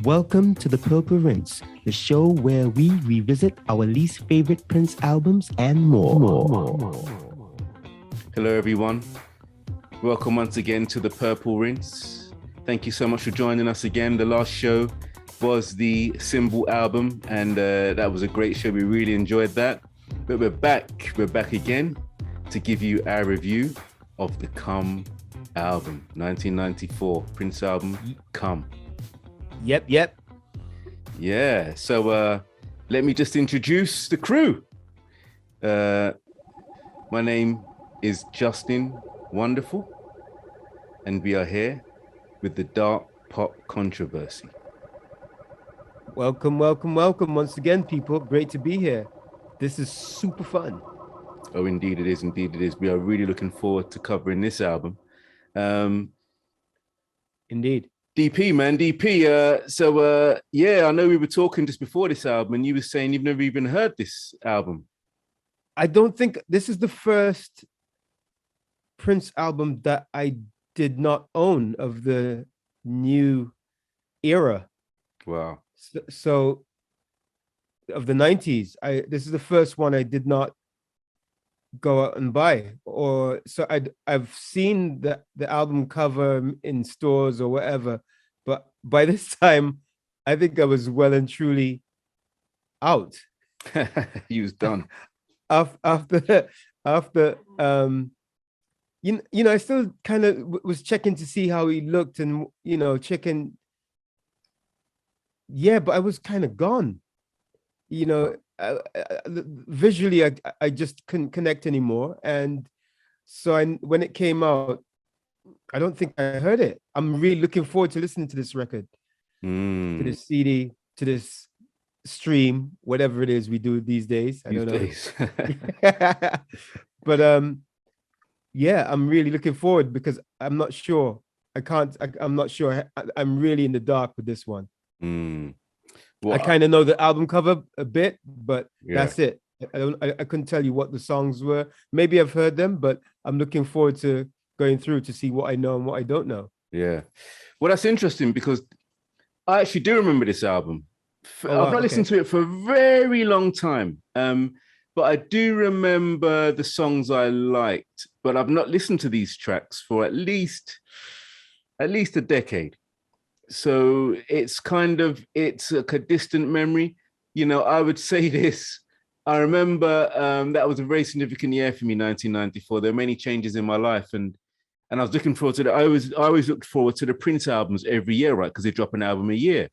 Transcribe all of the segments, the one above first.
Welcome to the Purple Rinse, the show where we revisit our least favorite Prince albums and more. Hello, everyone. Welcome once again to the Purple Rinse. Thank you so much for joining us again. The last show was the Symbol album, and that was a great show. We really enjoyed that. But we're back again to give you our review of the Come album, 1994 Prince album, Come. Yep. Yeah, so let me just introduce the crew. My name is Justin Wonderful, and we are here with the Dark Pop Controversy. Welcome once again, people. Great to be here. This is super fun. Oh, indeed it is. We are really looking forward to covering this album. Indeed. DP, man, DP. So I know we were talking just before this album, and you were saying you've never even heard this album. I don't think this is the first Prince album that I did not own of the new era. Wow. So of the 90s, this is the first one I did not go out and buy. Or so I've seen the album cover in stores or whatever, but by this time I think I was well and truly out. He was done. after I still kind of was checking to see how he looked and checking. Yeah, but I was kind of gone. Visually, I just couldn't connect anymore, and so when it came out, I don't think I heard it. I'm really looking forward to listening to this record, to this CD, to this stream, whatever it is we do these days. I don't know. But I'm really looking forward because I'm not sure. I'm not sure. I'm really in the dark with this one. Well, I kind of know the album cover a bit, but that's it. I couldn't tell you what the songs were. Maybe I've heard them, but I'm looking forward to going through to see what I know and what I don't know. Yeah. Well, that's interesting because I actually do remember this album. I've not listened to it for a very long time, but I do remember the songs I liked, but I've not listened to these tracks for at least a decade. So it's like a distant memory. I would say this. I remember that was a very significant year for me, 1994. There were many changes in my life, and I was looking forward to that. I always looked forward to the Prince albums every year, right? Because they drop an album a year.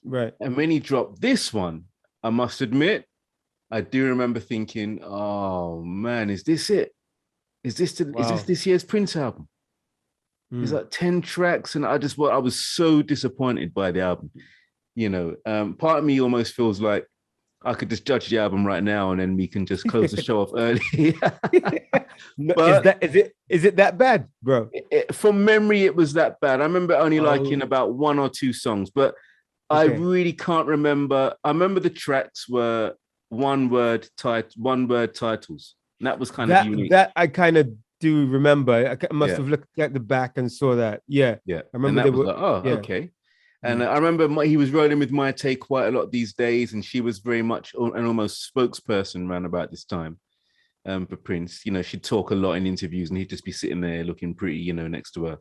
Right. And when he dropped this one, I must admit, I do remember thinking, oh man, is this it? Is this year's Prince album? It's like 10 tracks, and I was so disappointed by the album. Part of me almost feels like I could just judge the album right now, and then we can just close the show off early. But is it that bad, bro? From memory, it was that bad. I remember only liking about one or two songs, but I really can't remember. I remember the tracks were one word titles, and that was kind of unique. That I kind of do remember. I must have looked at the back and saw that. Yeah. I remember they were like, okay. And I remember he was rolling with Mai Tai quite a lot these days, and she was very much an almost spokesperson around about this time for Prince. She'd talk a lot in interviews, and he'd just be sitting there looking pretty, next to her.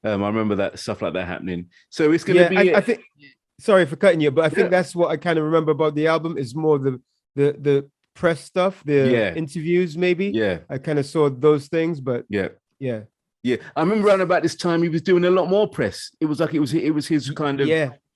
I remember that stuff like that happening. So it's going to be. I think. Sorry for cutting you, but I think that's what I kind of remember about the album is more the press stuff, the interviews, maybe. Yeah. I kind of saw those things, but yeah. I remember around about this time he was doing a lot more press. It was like it was his kind of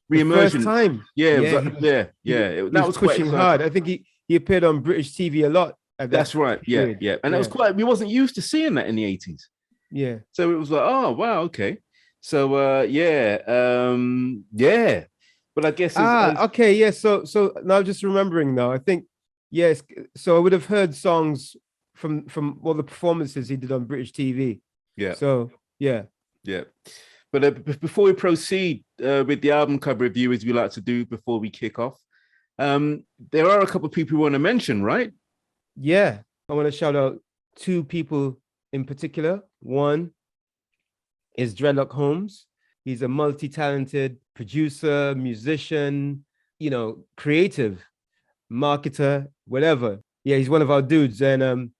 re-emergence. First time. That was pushing hard. I think he appeared on British TV a lot. That's right. Period. Yeah. And that was quite. We wasn't used to seeing that in the 80s. Yeah. So it was like, oh wow, okay. So But I guess So now just remembering now, I think yes. So I would have heard songs from all the performances he did on British TV. Yeah. So yeah. But before we proceed with the album cover review, as we like to do before we kick off, there are a couple of people we want to mention, right? Yeah, I want to shout out two people in particular. One is Dreadlock Holmes. He's a multi-talented producer, musician, creative, marketer, whatever. Yeah, he's one of our dudes, and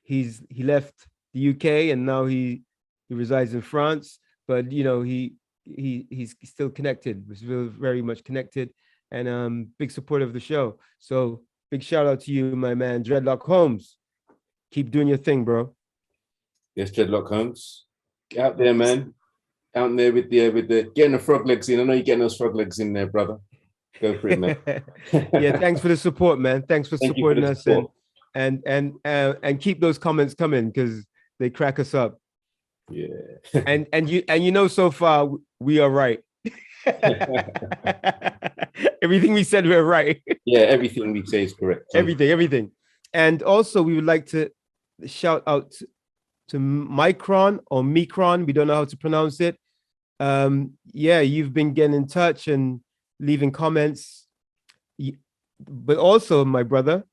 he left the UK and now he resides in France. But he's still connected. We're still very much connected, and big supporter of the show. So big shout out to you, my man, Dreadlock Holmes. Keep doing your thing, bro. Yes, Dreadlock Holmes. Get out there, man. Out there with the getting the frog legs in. I know you're getting those frog legs in there, brother. Go for it, man. Yeah, thanks for the support, man. Thanks for supporting us, and keep those comments coming because they crack us up. Yeah. and so far we are right. Everything we said, we're right. Yeah, everything we say is correct. Everything. And also we would like to shout out to Micron or Micron. We don't know how to pronounce it. Yeah, you've been getting in touch and leaving comments, but also my brother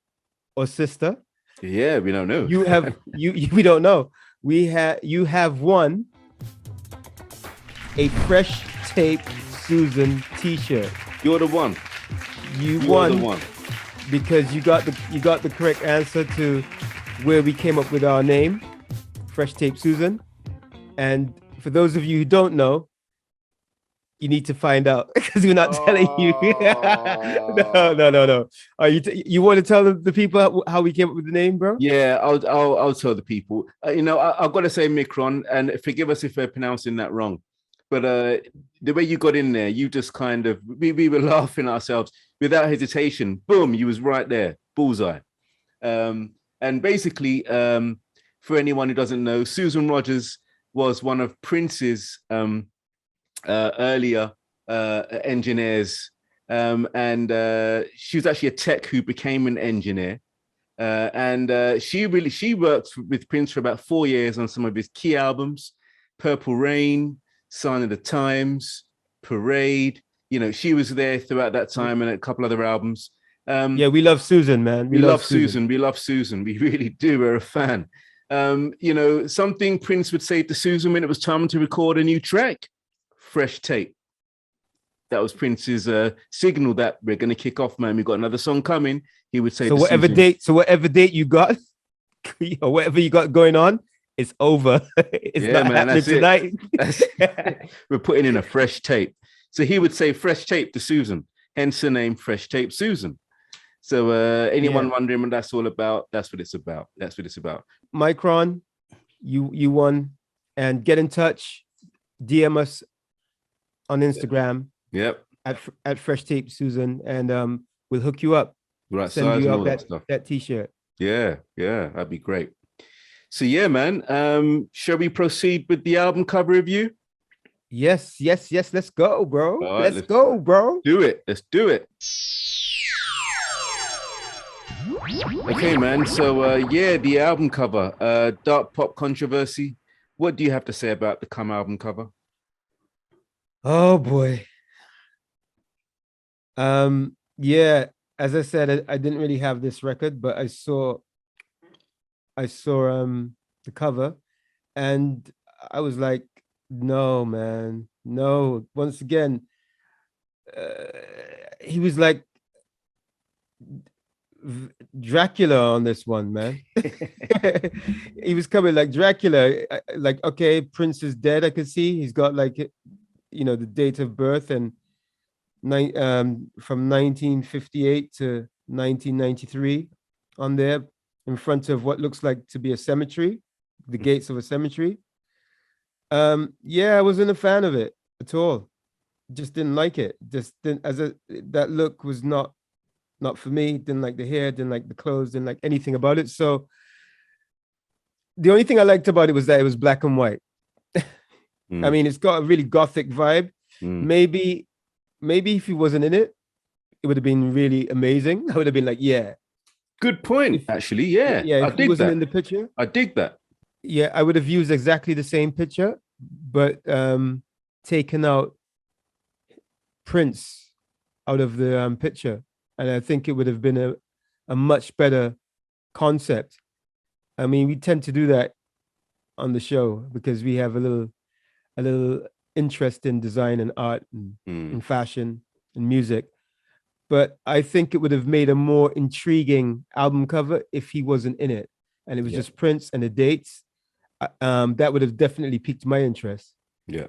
or sister. Yeah, we don't know. We don't know. You have won a Fresh Tape Susan t-shirt. You're the one. You won the one because you got the correct answer to where we came up with our name, Fresh Tape Susan. And for those of you who don't know, you need to find out because we're not telling you. No. You want to tell the people how we came up with the name, bro? Yeah, I'll tell the people. I've got to say Micron, and forgive us if we're pronouncing that wrong. But the way you got in there, you just kind of we were laughing ourselves without hesitation. Boom, you was right there, bullseye. And basically, for anyone who doesn't know, Susan Rogers was one of Prince's earlier engineers, and she was actually a tech who became an engineer, and she worked with Prince for about 4 years on some of his key albums: Purple Rain, Sign of the Times, Parade. She was there throughout that time, and a couple other albums. Yeah, we love Susan, man. We love Susan. We love Susan. We really do. We're a fan. Something Prince would say to Susan when it was time to record a new track: fresh tape. That was Prince's signal that we're going to kick off, man. We've got another song coming. He would say, so whatever date you got, or whatever you got going on, it's over. It's not happening tonight. We're putting in a fresh tape. So he would say fresh tape to Susan, hence the name Fresh Tape Susan. So anyone wondering what that's all about, that's what it's about. That's what it's about. Micron, you won. And get in touch. DM us on Instagram. Yep. At Fresh Tape Susan, and we'll hook you up. Right, send you out that t-shirt. Yeah, that'd be great. So yeah, man. Shall we proceed with the album cover review? Yes. Let's go, bro. Right, let's go, bro. Let's do it. Okay, man. So the album cover, Dark Pop Controversy. What do you have to say about the Come album cover? Oh boy. Yeah, as I said, I didn't really have this record, but I saw the cover and I was like, no, man, no. Once again, he was like Dracula on this one, man. He was coming like Dracula. Like, okay, Prince is dead. I could see he's got like, the date of birth and from 1958 to 1993 on there in front of what looks like to be a cemetery, the gates of a cemetery. Yeah, I wasn't a fan of it at all. Just didn't like it. Just didn't, that look was not for me. Didn't like the hair, didn't like the clothes, didn't like anything about it. So the only thing I liked about it was that it was black and white. I mean, it's got a really gothic vibe. Maybe if he wasn't in it, it would have been really amazing. I would have been like, yeah. Good point, actually. Yeah. Yeah, if he wasn't in the picture. I dig that. Yeah, I would have used exactly the same picture, but taken out Prince out of the picture. And I think it would have been a much better concept. I mean, we tend to do that on the show because we have a little interest in design and art and fashion and music. But I think it would have made a more intriguing album cover if he wasn't in it, and it was just Prince and the dates. That would have definitely piqued my interest. Yeah.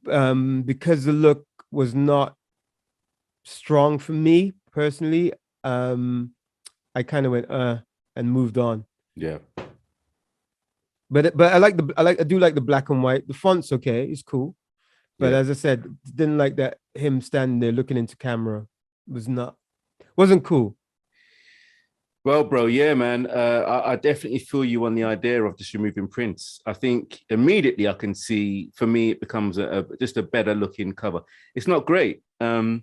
Because the look was not strong for me personally. I kind of went and moved on. Yeah. But I do like the black and white. The font's okay, it's cool. But as I said, didn't like that him standing there looking into camera. Wasn't cool. Well, bro, yeah, man. I definitely feel you on the idea of just removing Prince. I think immediately I can see, for me, it becomes just a better looking cover. It's not great. I'm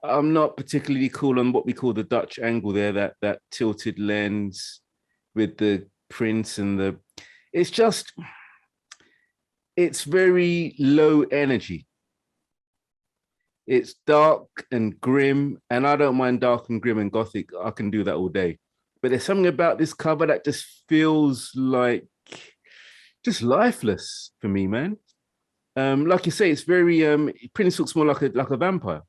not particularly cool on what we call the Dutch angle there, that tilted lens with the Prince and it's very low energy. It's dark and grim, and I don't mind dark and grim and gothic. I can do that all day. But there's something about this cover that just feels like just lifeless for me, man. Like you say, it's very Prince looks more like a vampire.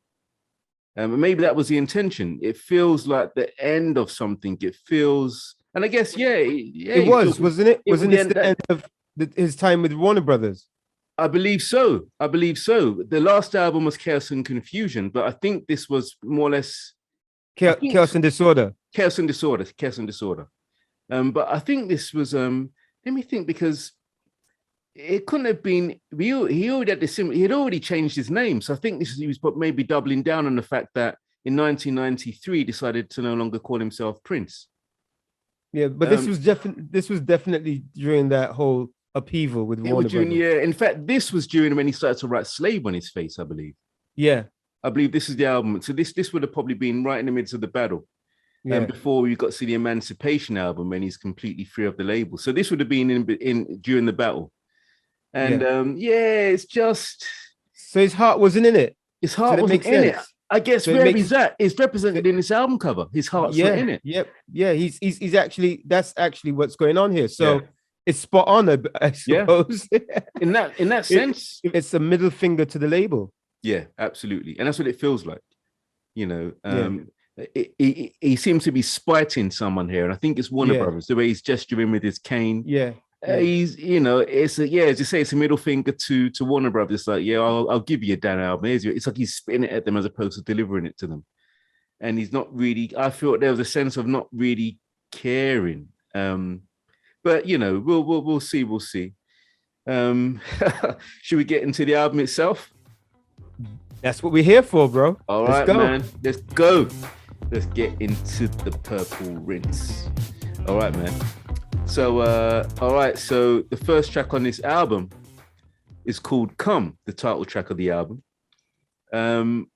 Maybe that was the intention. It feels like the end of something. It feels, and I guess it was, wasn't it? Wasn't it the end of his time with Warner Brothers? I believe so. The last album was Chaos and Confusion, but I think this was more or less Chaos and Disorder. Chaos and Disorder. But I think this was let me think, because it couldn't have been. He already had this. He had already changed his name, so I think he was maybe doubling down on the fact that in 1993 he decided to no longer call himself Prince. Yeah, but this was definitely during that whole upheaval with Warner Brothers. Yeah, in fact, this was during when he started to write "Slave" on his face, I believe. Yeah, I believe this is the album. So this would have probably been right in the midst of the battle. And before we got to see the Emancipation album when he's completely free of the label. So this would have been in during the battle. And it's just, so his heart wasn't in it. His heart wasn't in it. I guess so where he's at is represented in this album cover. His heart's not in it. Yeah. He's actually, that's actually what's going on here. So it's spot on, I suppose. In that sense, it's a middle finger to the label. Yeah, absolutely, and that's what it feels like. You know, he seems to be spiting someone here, and I think it's Warner Brothers, the way he's gesturing with his cane. He's, it's as you say, it's a middle finger to Warner Brothers. Like, I'll give you a damn album. It's like he's spitting it at them as opposed to delivering it to them. And he's not really. I felt there was a sense of not really caring. But we'll see. We'll see. Should we get into the album itself? That's what we're here for, bro. All right, man. Let's go. Let's get into the Purple Rinse. All right, man. So, So the first track on this album is called "Come," the title track of the album. I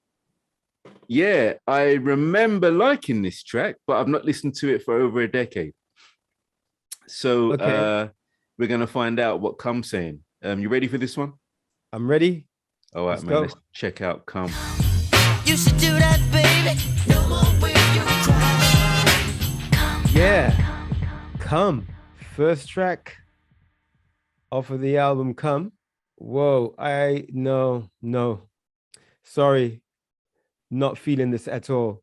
remember liking this track, but I've not listened to it for over a decade. So we're gonna find out what Come's saying. You ready for this one? I'm ready. All right, man. Let's check out "Come." You should do that, baby. No more will you cry. Yeah, "Come." First track off of the album "Come." Whoa, no. Sorry, not feeling this at all.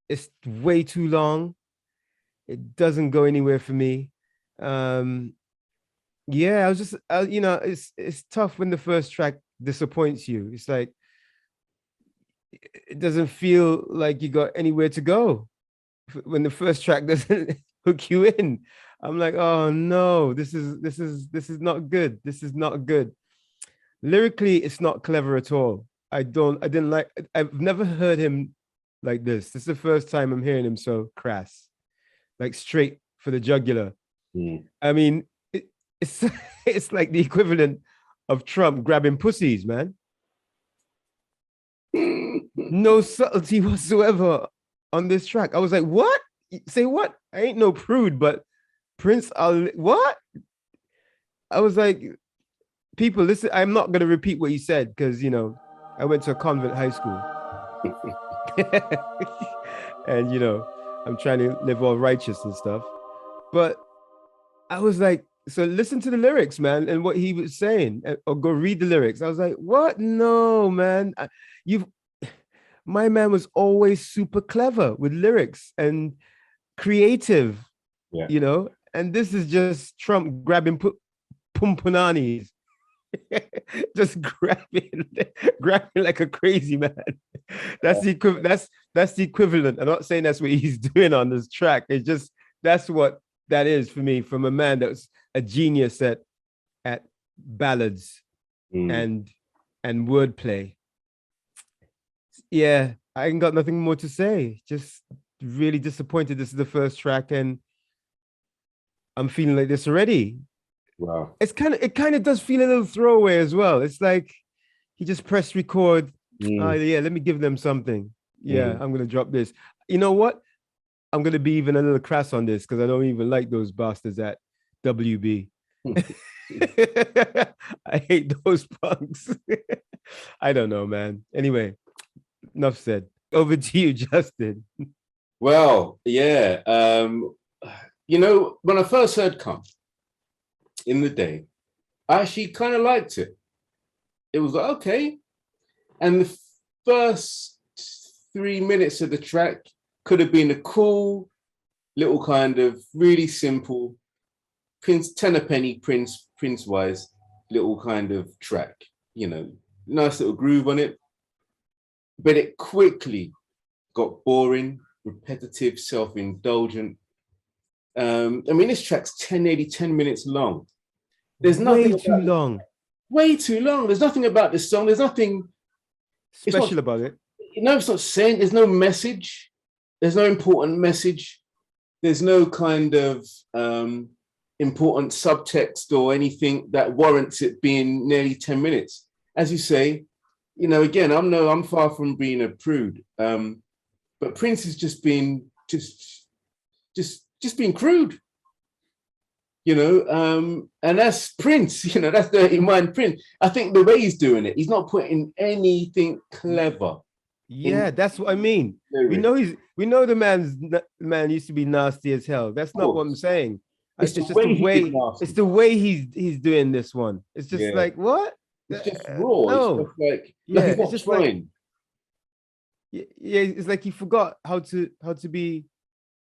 It's way too long. It doesn't go anywhere for me. I was just, it's tough when the first track disappoints you. It's like, it doesn't feel like you got anywhere to go when the first track doesn't hook you in. I'm like, oh no, this is not good. This is not good. Lyrically, it's not clever at all. I've never heard him like this. This is the first time I'm hearing him so crass, like straight for the jugular. I mean, it's like the equivalent of Trump grabbing pussies, man. No subtlety whatsoever on this track. I was like, what? Say what? I ain't no prude, but Prince, what? I was like, people, listen, I'm not going to repeat what he said because, I went to a convent high school. And, I'm trying to live all righteous and stuff. But I was like, so listen to the lyrics, man, and what he was saying, or go read the lyrics. I was like, what? No, man. You've my man was always super clever with lyrics and creative, Yeah. you know. And this is just Trump grabbing pumpunanis, just grabbing like a crazy man. That's the that's the equivalent. I'm not saying that's what he's doing on this track. It's just that's what that is for me, from a man that's a genius at ballads and wordplay. Yeah, I ain't got nothing more to say. Just really disappointed. This is the first track, and I'm feeling like this already. Wow. It kind of does feel a little throwaway as well. It's like he just pressed record. Yeah, let me give them something. Yeah, I'm gonna drop this. You know what? I'm gonna be even a little crass on this because I don't even like those bastards at WB. I hate those punks. I don't know, man. Anyway, enough said. Over to you, Justin. Well, yeah. You know, when I first heard Come in the day, I actually kind of liked it. It was like, okay. And the first 3 minutes of the track could have been a cool little kind of really simple tenor penny Prince wise little kind of track, you know, nice little groove on it. But it quickly got boring, repetitive, self-indulgent. I mean, this track's 10 minutes long. There's nothing way too long. There's nothing about this song. There's nothing special about it. No, it's not saying, there's no message. There's no important message. There's no kind of important subtext or anything that warrants it being nearly 10 minutes. As you say, you know, again, I'm far from being a prude. But Prince has just been being crude, you know, and that's Prince, you know, that's Dirty Mind Prince. I think the way he's doing it, he's not putting anything clever. Yeah, that's what I mean. We know the man used to be nasty as hell. That's not what I'm saying. It's just the way he's doing this one. It's just like, what? It's just raw. No. It's just like, it's just like, it's like he forgot how to be,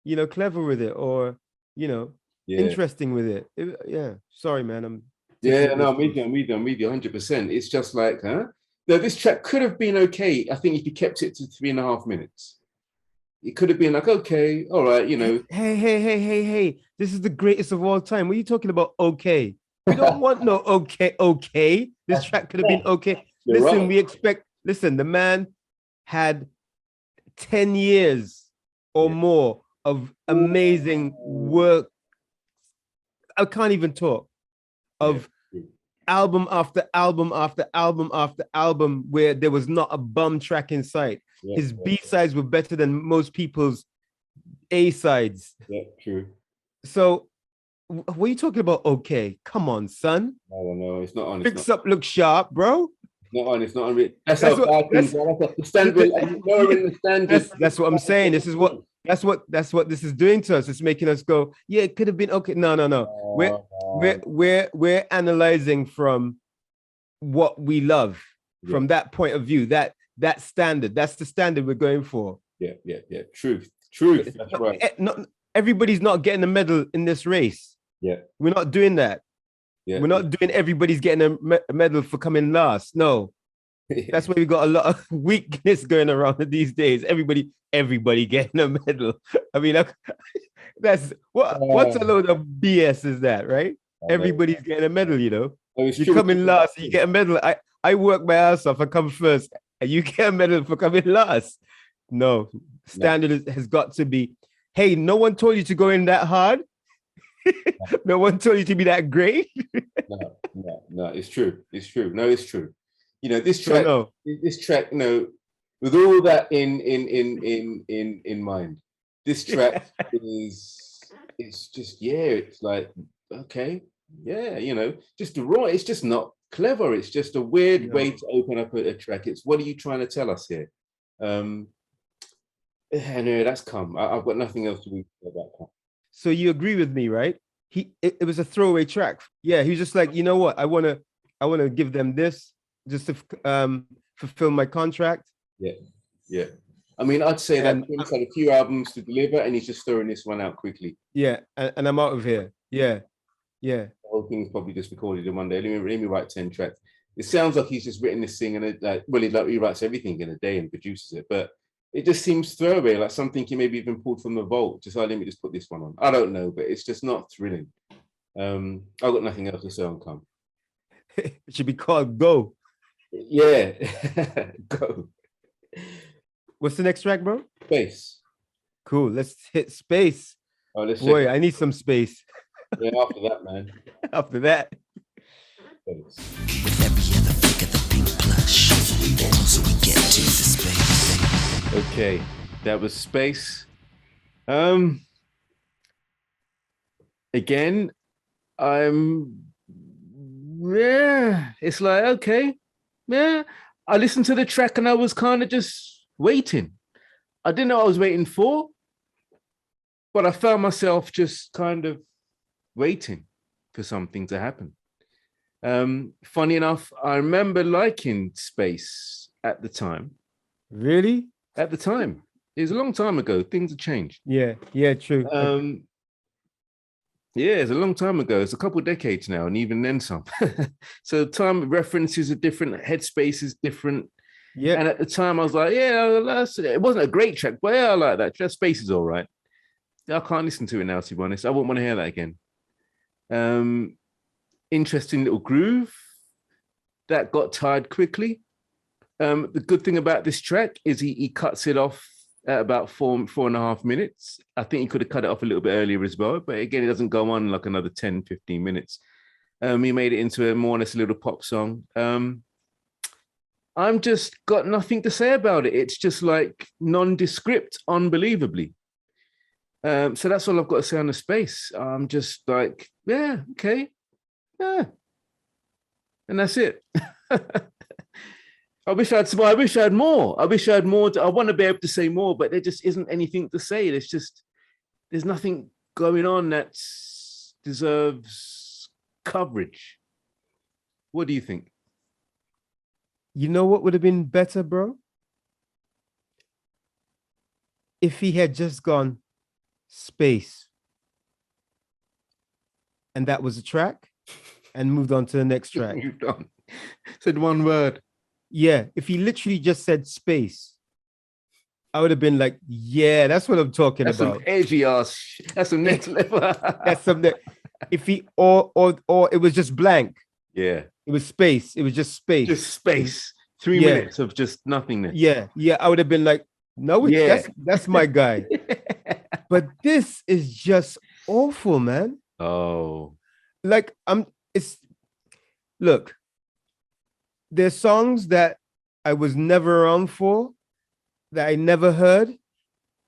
you know, clever with it, or, you know, interesting with it. Yeah. Sorry, man. I'm with you 100%. It's just like, no, this track could have been okay. I think if you kept it to 3.5 minutes, it could have been like, okay, all right, you know. Hey. This is the greatest of all time. What are you talking about? Okay. We don't want no okay. This track could have been okay. Listen, right. Listen, the man had 10 years or more of amazing work. I can't even talk of album after album after album after album where there was not a bum track in sight. His B-sides were better than most people's A-sides. Yeah, true. So what are you talking about? Okay, come on, son. No, it's not on. Fix up, look sharp, bro. Not on. It's not on. That's the standard. That's what I'm saying. This is what. That's what this is doing to us. It's making us go, yeah, it could have been okay. No. We're analyzing from what we love, from that point of view. That standard. That's the standard we're going for. Yeah. Truth. That's right. Not everybody's not getting a medal in this race. Yeah, we're not doing that. Yeah, we're not doing everybody's getting a medal for coming last. No. That's why we got a lot of weakness going around these days. Everybody getting a medal. I mean, that's what's a load of BS is that, right? Everybody's getting a medal, you know. You come in last, you get a medal. I work my ass off, I come first, and you get a medal for coming last. No, standard has got to be, hey, no one told you to go in that hard. No one told you to be that great. No, it's true. No, it's true. You know, this track, you know, with all that in mind, this track it's just, it's like, okay, you know, just raw. It's just not clever. It's just a weird way to open up a track. It's, what are you trying to tell us here? No, that's Come. I've got nothing else to read about Come. So you agree with me, right? it was a throwaway track. Yeah, he was just like, you know what, I wanna give them this just to fulfill my contract. Yeah. I mean, I'd say that Prince had a few albums to deliver, and he's just throwing this one out quickly. Yeah, and I'm out of here. Yeah. The whole thing's probably just recorded in one day. Let me write 10 tracks. It sounds like he's just written this thing, and he writes everything in a day and produces it, but it just seems throwaway, like something he maybe even pulled from the vault. Just let me just put this one on. I don't know, but it's just not thrilling. I've got nothing else to say on Come. It should be called Go. Yeah, Go. What's the next track, bro? Space. Cool. Let's hit Space. Oh, let's Boy, I need some space. Yeah, after that, man. After that. Space. With every other flick of the pink blush, the closer we get to the space. Okay, that was Space. Again, it's like, okay, yeah. I listened to the track and I was kind of just waiting. I didn't know what I was waiting for, but I found myself just kind of waiting for something to happen. Funny enough, I remember liking Space at the time. Really? At the time. It was a long time ago. Things have changed. Yeah, true. Yeah, it's a long time ago. It's a couple of decades now, and even then some. So time references are different, headspace is different. Yeah. And at the time I was like, it wasn't a great track, but yeah, I like that. Just Space is all right. I can't listen to it now, to be honest. I wouldn't want to hear that again. Interesting little groove that got tired quickly. The good thing about this track is he cuts it off at about 4.5 minutes. I think he could have cut it off a little bit earlier as well, but again, it doesn't go on like another 10, 15 minutes. He made it into a more or less a little pop song. I'm just got nothing to say about it. It's just like nondescript, unbelievably. So that's all I've got to say on the Space. I'm just like, yeah, okay. Yeah. And that's it. I wish I had more. I want to be able to say more, but there just isn't anything to say. There's nothing going on that deserves coverage. What do you think? You know what would have been better, bro? If he had just gone Space and that was a track and moved on to the next track. Moved on. Said one word. Yeah, if he literally just said Space, I would have been like, yeah, that's what I'm talking That's about. some edgy ass. That's some next level. That's something. If he or it was just blank. Yeah. It was Space. It was just Space. Just Space. 3 minutes of just nothingness. Yeah. I would have been like, no, that's my guy. But this is just awful, man. Oh. Like look, there's songs that I was never around for, that I never heard. It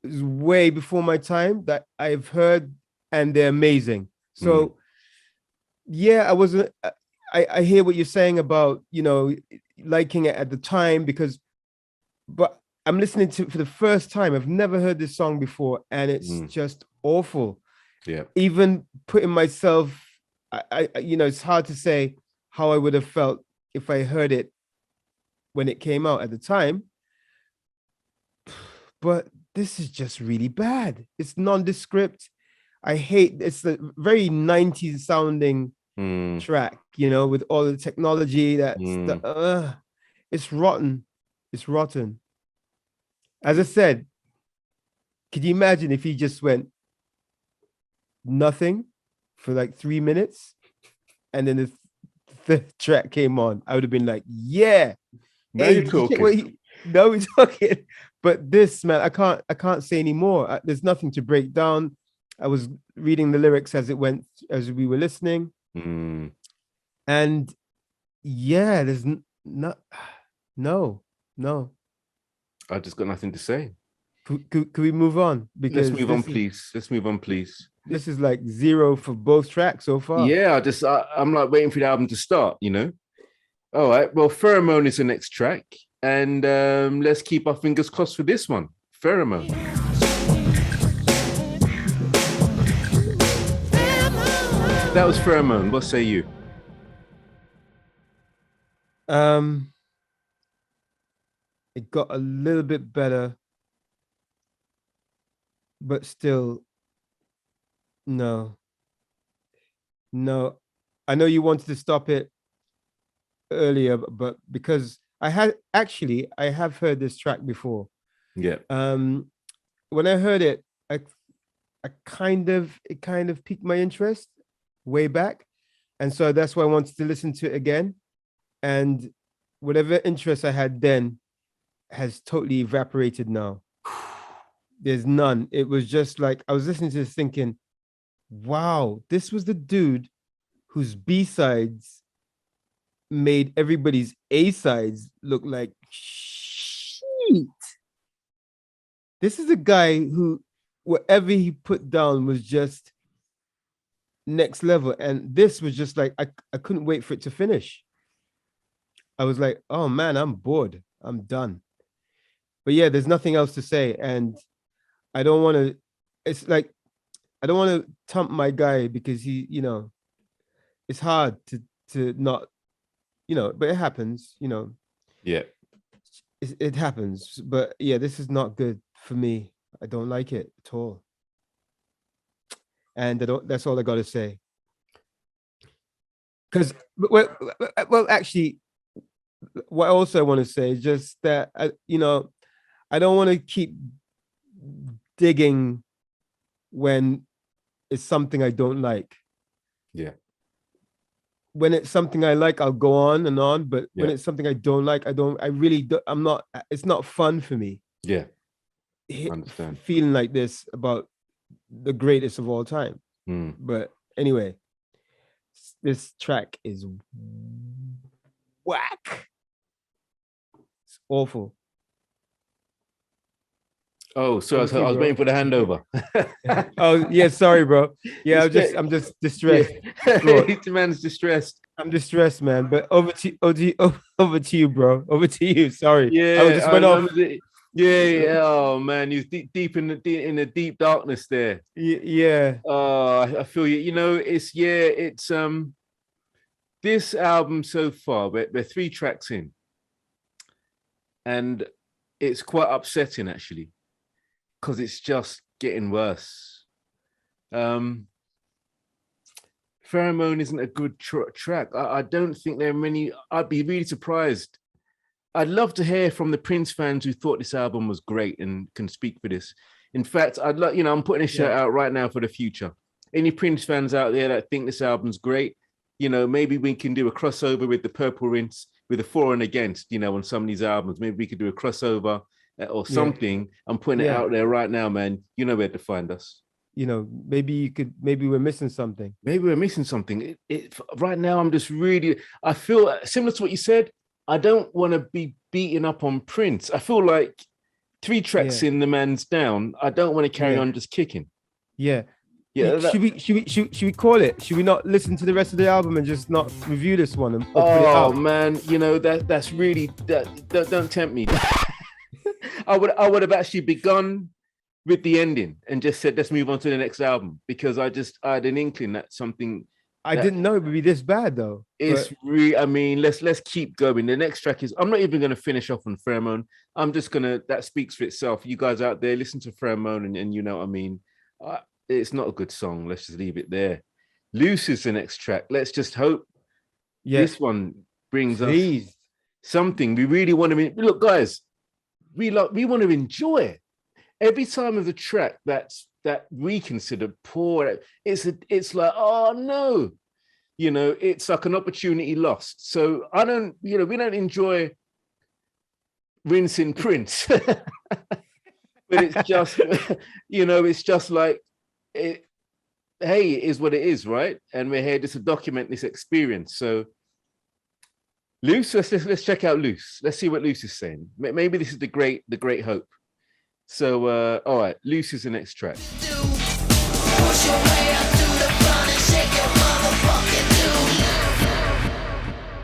was way before my time, that I've heard, and they're amazing. So yeah, I hear what you're saying about, liking it at the time, but I'm listening to it for the first time. I've never heard this song before, and it's just awful. Yeah. Even putting myself, it's hard to say how I would have felt if I heard it when it came out at the time. But this is just really bad. It's nondescript. It's a very 90s sounding track, with all the technology it's rotten. It's rotten. As I said, could you imagine if he just went nothing for like 3 minutes and then the track came on? I would have been like, yeah. Now you're talking. No, we're talking. But this, man, I can't say anymore. There's nothing to break down. I was reading the lyrics as we were listening. And yeah, there's no. I just got nothing to say. Could we move on? Because Let's move on, please. This is like 0 for both tracks so far. Yeah, I'm like waiting for the album to start, All right, well, Pheromone is the next track. And let's keep our fingers crossed for this one. Pheromone. That was Pheromone. What say you? It got a little bit better, but still, no. I know you wanted to stop it earlier, but because I have heard this track before. Yeah. When I heard it, it kind of piqued my interest way back, and so that's why I wanted to listen to it again. And whatever interest I had then has totally evaporated now. There's none. It was just like I was listening to this thinking, wow, this was the dude whose B-sides made everybody's A-sides look like shit. This is a guy who, whatever he put down was just next level. And this was just like, I couldn't wait for it to finish. I was like, oh man, I'm bored. I'm done. But yeah, there's nothing else to say. And I don't want to, it's like, I don't want to thump my guy because he, it's hard to not, but it happens, Yeah. It happens. But yeah, this is not good for me. I don't like it at all. And that's all I got to say. Because, well, actually, what also I want to say is just that, I don't want to keep digging when it's something I don't like. Yeah. When it's something I like, I'll go on and on. But when it's something I don't like, it's not fun for me. Yeah. I understand. Feeling like this about the greatest of all time. But anyway, this track is whack. It's awful. Oh, so I was waiting for the handover. Oh yeah, sorry, bro. Yeah, I'm just distressed. The man's distressed. I'm distressed, man. But over to you, bro. Over to you. Sorry. Yeah, I just went off. Yeah. Oh man, you're deep in the deep darkness there. Yeah. I feel you. It's this album so far. We're 3 tracks in, and it's quite upsetting actually, because it's just getting worse. Pheromone isn't a good track. I don't think there are many. I'd be really surprised. I'd love to hear from the Prince fans who thought this album was great and can speak for this. In fact, I'd like, I'm putting a shout out right now for the future. Any Prince fans out there that think this album's great, maybe we can do a crossover with the Purple Rinse, with the For and Against, on some of these albums. Maybe we could do a crossover or something. I'm putting it out there right now, man. You know where to find us. Maybe we're missing something. Maybe we're missing something. Right now, I'm just really, I feel similar to what you said. I don't want to be beating up on Prince. I feel like 3 tracks in, the man's down. I don't want to carry on just kicking. Yeah. Should we call it? Should we not listen to the rest of the album and just not review this one? And put it out? Man, that's really don't tempt me. I would have actually begun with the ending and just said, let's move on to the next album, because I had an inkling that something. I didn't know it would be this bad though. It's let's keep going. The next track is, I'm not even going to finish off on Pheromone. I'm just that speaks for itself. You guys out there, listen to Pheromone and you know what I mean. It's not a good song. Let's just leave it there. Loose is the next track. Let's just hope this one brings us something. We really want to look, guys. We want to enjoy every time of the track that we consider poor. It's like, oh no, it's like an opportunity lost. So we don't enjoy rinsing Prince, but it's just it's just like it. Hey, it is what it is, right? And we're here just to document this experience. So Loose, let's check out Loose. Let's see what Loose is saying. Maybe this is the great hope. So all right, Loose is the next track. Push your way up to the front and shake your motherfucking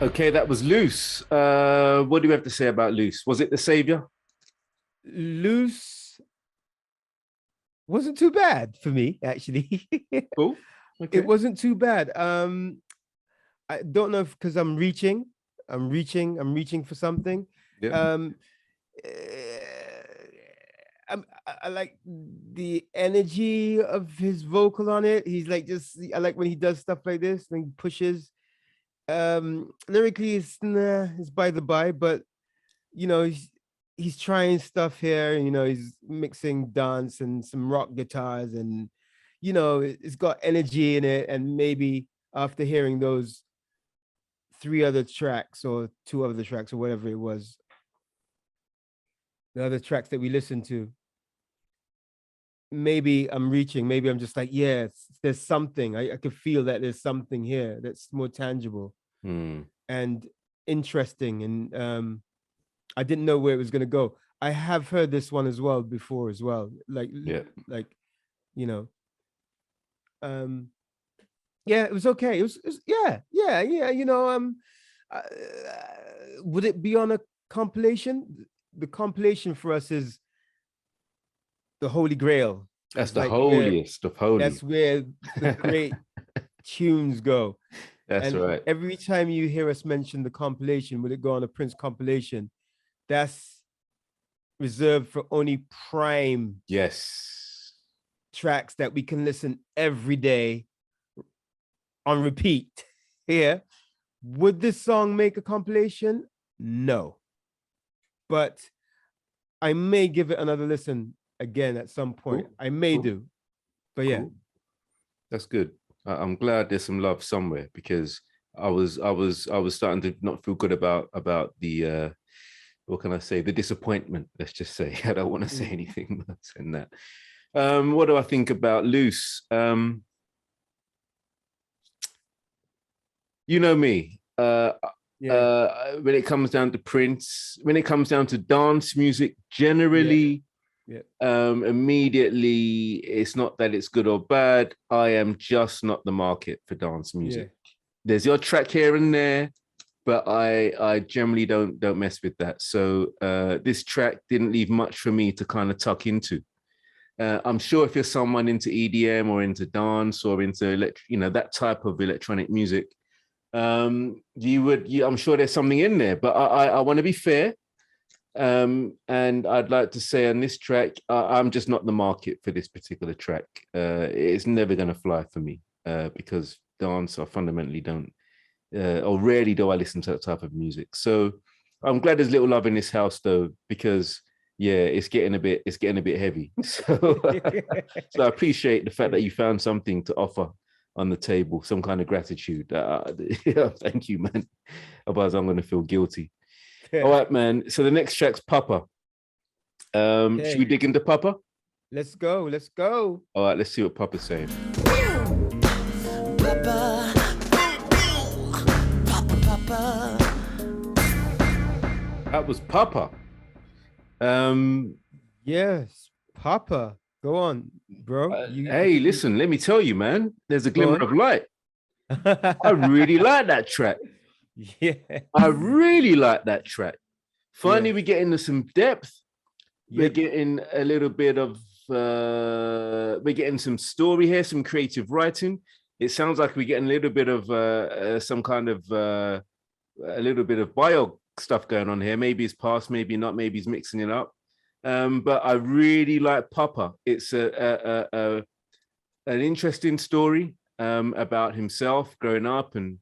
dude. Okay, that was Loose. What do we have to say about Loose? Was it the savior? Loose wasn't too bad for me, actually. Cool. Okay. It wasn't too bad. I don't know if because I'm reaching for something. Yeah. Eh, I like the energy of his vocal on it. He's like just I like when he does stuff like this, when he pushes. Lyrically, it's by the by, but you know, he's trying stuff here. You know, he's mixing dance and some rock guitars, and you know, it's got energy in it. And maybe after hearing those three other tracks or two other tracks or whatever it was, the other tracks that we listened to, maybe I'm reaching. Maybe I'm just like, yes, there's something. I could feel that there's something here that's more tangible and interesting. And I didn't know where it was gonna go. I have heard this one as well before as well. Like you know, yeah, it was okay. It was yeah. You know, uh, would it be on a compilation? The compilation for us is the Holy Grail. That's It's the like holiest of holy. that's where the great tunes go. That's And right. every time you hear us mention the compilation, would it go on a Prince compilation? That's reserved for only prime Yes. tracks that we can listen every day on repeat. Yeah. Would this song make a compilation? No. But I may give it another listen again at some point. Cool. I may Cool. do. But yeah. Cool. That's good. I'm glad there's some love somewhere, because I was starting to not feel good about the what can I say, the disappointment, let's just say. I don't want to say anything more than that. What do I think about Loose? You know me. When it comes down to Prince, when it comes down to dance music, generally, immediately, it's not that it's good or bad. I am just not the market for dance music. There's your track here and there, but I generally don't mess with that. So this track didn't leave much for me to kind of tuck into. I'm sure if you're someone into EDM or into dance or into that type of electronic music, I'm sure there's something in there. But I want to be fair, and I'd like to say on this track, I'm just not the market for this particular track. It's never going to fly for me because dance, I fundamentally don't. Or rarely do I listen to that type of music. So I'm glad there's little love in this house though, because it's getting a bit heavy. So I appreciate the fact that you found something to offer on the table, some kind of gratitude. Thank you, man. Otherwise I'm going to feel guilty. All right, man. So the next track's Papa. Should we dig into Papa? Let's go. All right, let's see what Papa's saying. Papa. That was Papa. Yes, Papa. Go on, bro. Hey, listen, let me tell you, man. There's a glimmer of light. I really like that track. Yeah. I really like that track. Finally, we get into some depth. We're getting a little bit of we're getting some story here, some creative writing. It sounds like we're getting a little bit of some kind of a little bit of bio stuff going on here. Maybe it's past, maybe not, maybe he's mixing it up. But I really like Papa. It's an interesting story about himself growing up and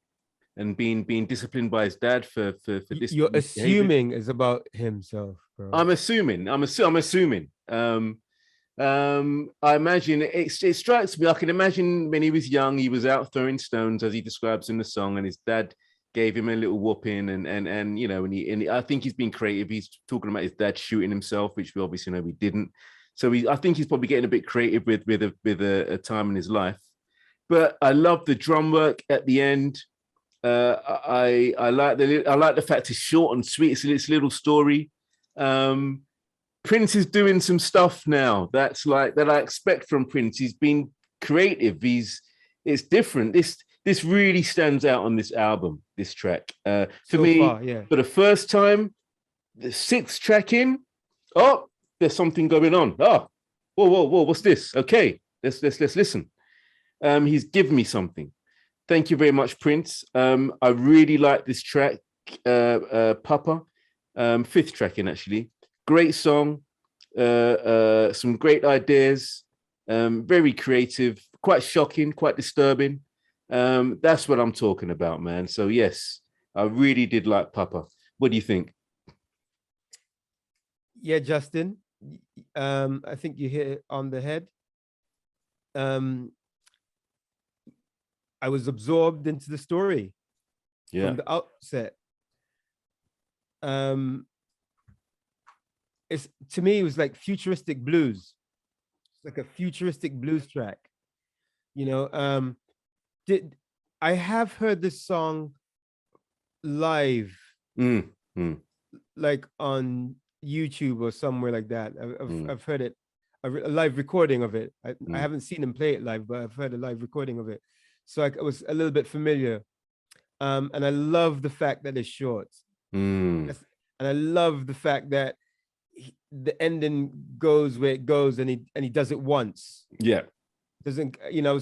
being disciplined by his dad for this. You're assuming it's about himself, bro. I'm assuming. I imagine it strikes me. I can imagine when he was young, he was out throwing stones, as he describes in the song, and his dad gave him a little whooping, and you know, and I think he's been creative. He's talking about his dad shooting himself, which we obviously know he didn't. So I think he's probably getting a bit creative with a time in his life. But I love the drum work at the end. I like the fact it's short and sweet. It's a little story. Prince is doing some stuff now that I expect from Prince. He's been creative. It's different. This really stands out on this album, this track. For the first time, the 6th track in, there's something going on. Whoa, what's this? Okay, let's listen. He's given me something. Thank you very much, Prince. I really like this track, Papa. Fifth track in, actually. Great song. Some great ideas. Very creative, quite shocking, quite disturbing. That's what I'm talking about, man. So yes, I really did like Papa. What do you think? Yeah, Justin. I think you hit it on the head. I was absorbed into the story from the outset. It's, to me, it was like futuristic blues. It's like a futuristic blues track. You know, I have heard this song live, like on YouTube or somewhere like that. I've heard it, a live recording of it. I haven't seen him play it live, but I've heard a live recording of it. So I was a little bit familiar. And I love the fact that it's short. And I love the fact that the ending goes where it goes, and he does it once. Yeah. Doesn't, you know,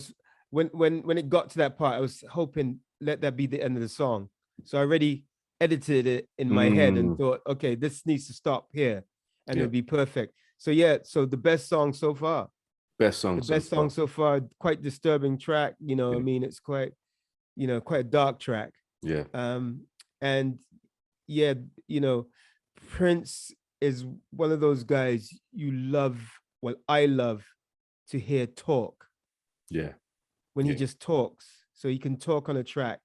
when it got to that part, I was hoping let that be the end of the song. So I already edited it in my head and thought, okay, this needs to stop here, and it'll be perfect. So yeah, so the best song so far. Best song. The best song so far. Quite disturbing track. You know, I mean, it's quite, you know, quite a dark track. Yeah. And yeah, you know, Prince is one of those guys you love. Well, I love to hear talk. Yeah. When he just talks, so he can talk on a track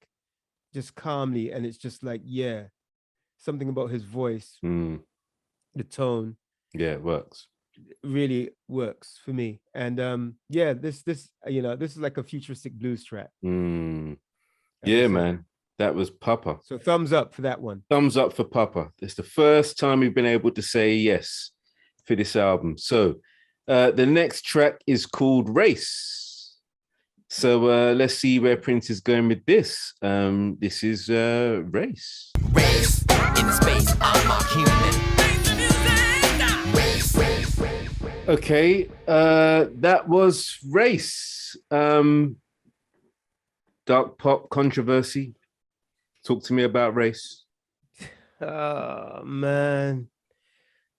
just calmly, and it's just like, yeah, something about his voice, the tone. Yeah, it works. Really works for me. And yeah, this you know, this is like a futuristic blues track. Yeah, man, that was Papa. So thumbs up for that one. Thumbs up for Papa. It's the first time we've been able to say yes for this album. So the next track is called Race. So let's see where Prince is going with this. This is Race. Race in space, I'm a human. Okay, that was Race. Dark pop controversy. Talk to me about Race. Oh man,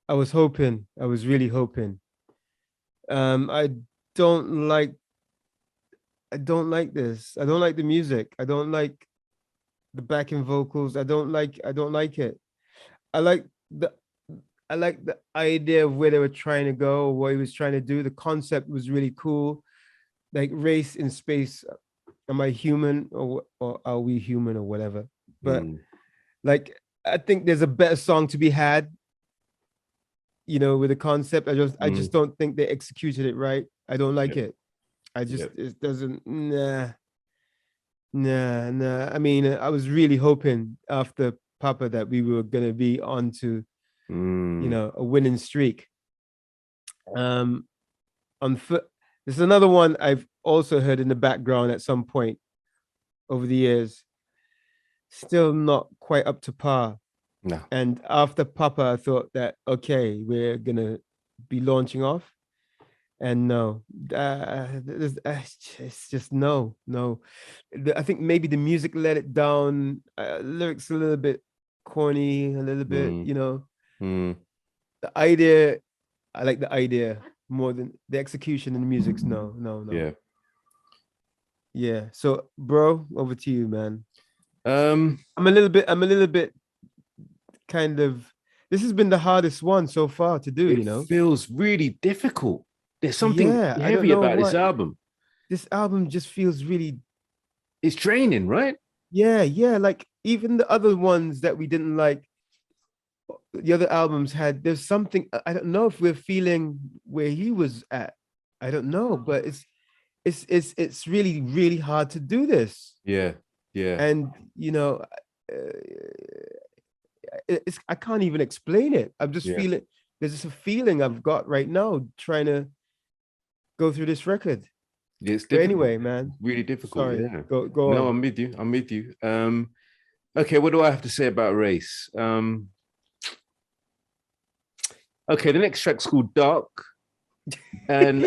I was really hoping. I don't like this. I don't like the music. I don't like the backing vocals. I don't like it. I like the idea of where they were trying to go, what he was trying to do. The concept was really cool. Like race in space. Am I human or are we human or whatever? But like, I think there's a better song to be had, you know, with the concept. I just don't think they executed it right. I don't like it. It doesn't, nah. I mean, I was really hoping after Papa that we were going to be on to, you know, a winning streak. There's another one I've also heard in the background at some point over the years. Still not quite up to par. No. And after Papa, I thought that, okay, we're going to be launching off. And no, it's just no. I think maybe the music let it down. Lyrics a little bit corny, a little bit, you know. The idea, I like the idea more than the execution and the music's no. Yeah. So, bro, over to you, man. I'm a little bit kind of, this has been the hardest one so far to do, you know. It feels really difficult. There's something heavy about this album. This album just feels really, it's draining, right? Yeah. Like even the other ones that we didn't like, the other albums had, there's something, I don't know if we're feeling where he was at. I don't know, but it's really, really hard to do this. Yeah. And you know, I can't even explain it. I'm just feeling, there's just a feeling I've got right now trying to go through this record. It's but anyway, man, really difficult. Sorry. Yeah. Go no, on. I'm with you. Okay, what do I have to say about Race? Okay, the next track's called Dark. And